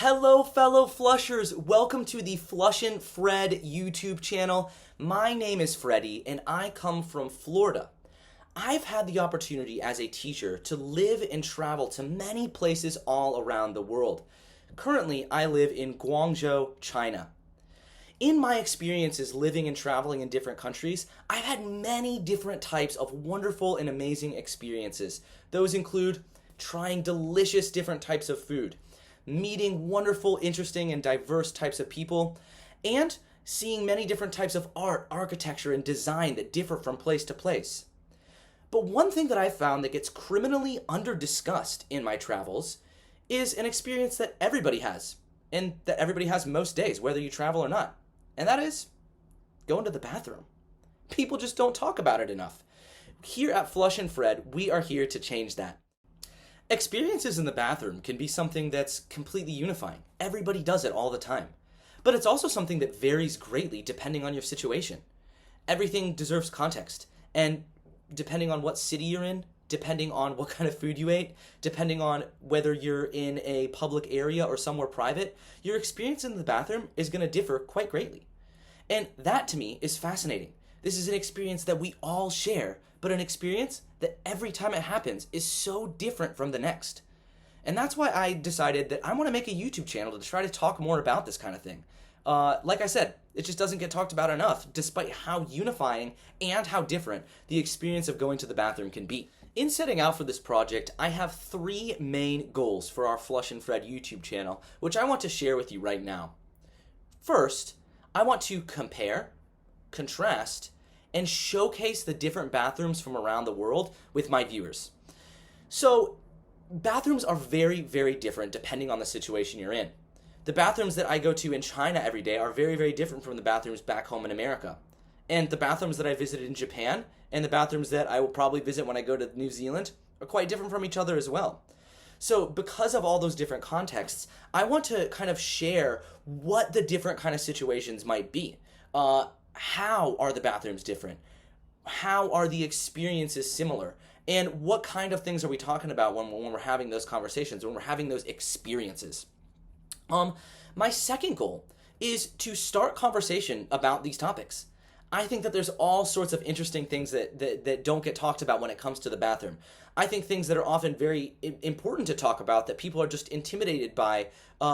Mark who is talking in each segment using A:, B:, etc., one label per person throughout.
A: Hello, fellow flushers. Welcome to the Flushin Fred YouTube channel. My name is Freddie, and I come from Florida. I've had the opportunity as a teacher to live and travel to many places all around the world. Currently, I live in Guangzhou, China. In my experiences living and traveling in different countries, I've had many different types of wonderful and amazing experiences. Those include trying delicious different types of food, meeting wonderful, interesting, and diverse types of people, and seeing many different types of art, architecture, and design that differ from place to place. But one thing that I've found that gets criminally under-discussed in my travels is an experience that everybody has, and that everybody has most days, whether you travel or not. And that is going to the bathroom. People just don't talk about it enough. Here at Flushin Fred, we are here to change that. Experiences in the bathroom can be something that's completely unifying. Everybody does it all the time. But it's also something that varies greatly depending on your situation. Everything deserves context. And depending on what city you're in, depending on what kind of food you ate, depending on whether you're in a public area or somewhere private, your experience in the bathroom is going to differ quite greatly. And that to me is fascinating. This is an experience that we all share, but an experience that every time it happens is so different from the next. And that's why I decided that I want to make a YouTube channel to try to talk more about this kind of thing. Like I said, it just doesn't get talked about enough, despite how unifying and how different the experience of going to the bathroom can be. In setting out for this project, I have three main goals for our Flushin Fred YouTube channel, which I want to share with you right now. First, I want to compare, contrast, and showcase the different bathrooms from around the world with my viewers. So, bathrooms are very, very different depending on the situation you're in. The bathrooms that I go to in China every day are very, very different from the bathrooms back home in America. And the bathrooms that I visited in Japan and the bathrooms that I will probably visit when I go to New Zealand are quite different from each other as well. So because of all those different contexts, I want to kind of share what the different kind of situations might be. How are the bathrooms different? How are the experiences similar? And what kind of things are we talking about when we're having those conversations, when we're having those experiences? My second goal is to start conversation about these topics. I think that there's all sorts of interesting things that don't get talked about when it comes to the bathroom. I think things that are often very important to talk about that people are just intimidated by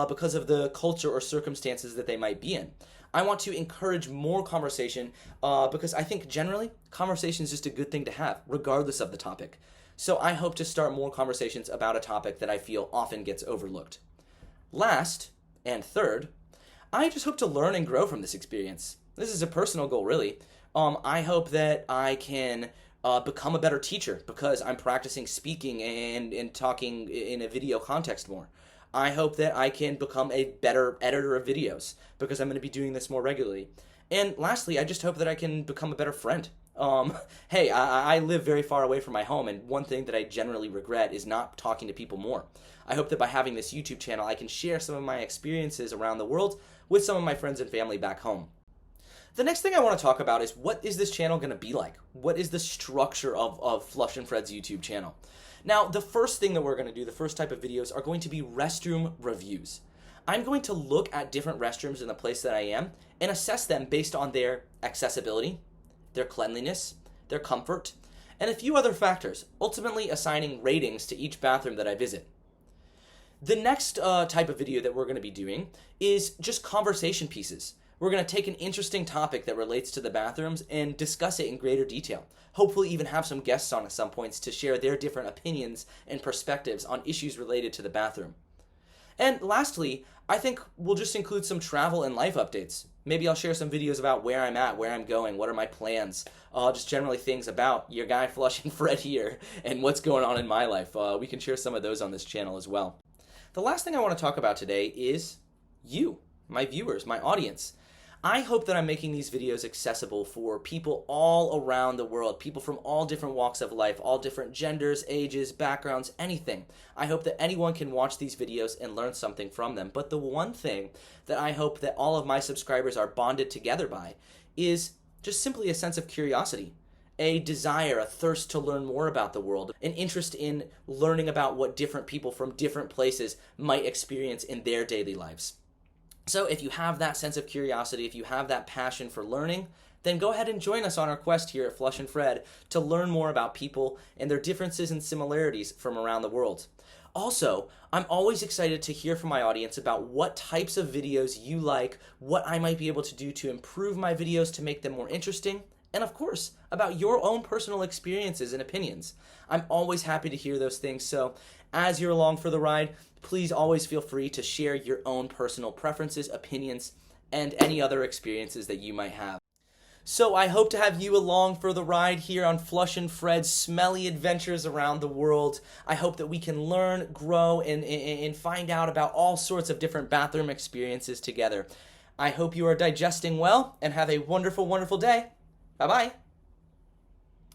A: because of the culture or circumstances that they might be in. I want to encourage more conversation because I think generally conversation is just a good thing to have, regardless of the topic. So I hope to start more conversations about a topic that I feel often gets overlooked. Last, and third, I just hope to learn and grow from this experience. This is a personal goal, really. I hope that I can become a better teacher because I'm practicing speaking and talking in a video context more. I hope that I can become a better editor of videos because I'm going to be doing this more regularly. And lastly, I just hope that I can become a better friend. Hey, I live very far away from my home, and one thing that I generally regret is not talking to people more. I hope that by having this YouTube channel, I can share some of my experiences around the world with some of my friends and family back home. The next thing I want to talk about is what is this channel going to be like? What is the structure of Flushin Fred's YouTube channel? Now, the first thing that we're going to do, the first type of videos, are going to be restroom reviews. I'm going to look at different restrooms in the place that I am and assess them based on their accessibility, their cleanliness, their comfort, and a few other factors, ultimately assigning ratings to each bathroom that I visit. The next type of video that we're going to be doing is just conversation pieces. We're going to take an interesting topic that relates to the bathrooms and discuss it in greater detail. Hopefully even have some guests on at some points to share their different opinions and perspectives on issues related to the bathroom. And lastly, I think we'll just include some travel and life updates. Maybe I'll share some videos about where I'm at, where I'm going, what are my plans, just generally things about your guy Flushin Fred here and what's going on in my life. We can share some of those on this channel as well. The last thing I want to talk about today is you, my viewers, my audience. I hope that I'm making these videos accessible for people all around the world, people from all different walks of life, all different genders, ages, backgrounds, anything. I hope that anyone can watch these videos and learn something from them. But the one thing that I hope that all of my subscribers are bonded together by is just simply a sense of curiosity a desire, a thirst to learn more about the world, an interest in learning about what different people from different places might experience in their daily lives. So if you have that sense of curiosity, if you have that passion for learning, then go ahead and join us on our quest here at Flushin Fred to learn more about people and their differences and similarities from around the world. Also, I'm always excited to hear from my audience about what types of videos you like, what I might be able to do to improve my videos to make them more interesting, and of course, about your own personal experiences and opinions. I'm always happy to hear those things, so as you're along for the ride, please always feel free to share your own personal preferences, opinions, and any other experiences that you might have. So I hope to have you along for the ride here on Flushin Fred's smelly adventures around the world. I hope that we can learn, grow, and find out about all sorts of different bathroom experiences together. I hope you are digesting well and have a wonderful, wonderful day. Bye-bye.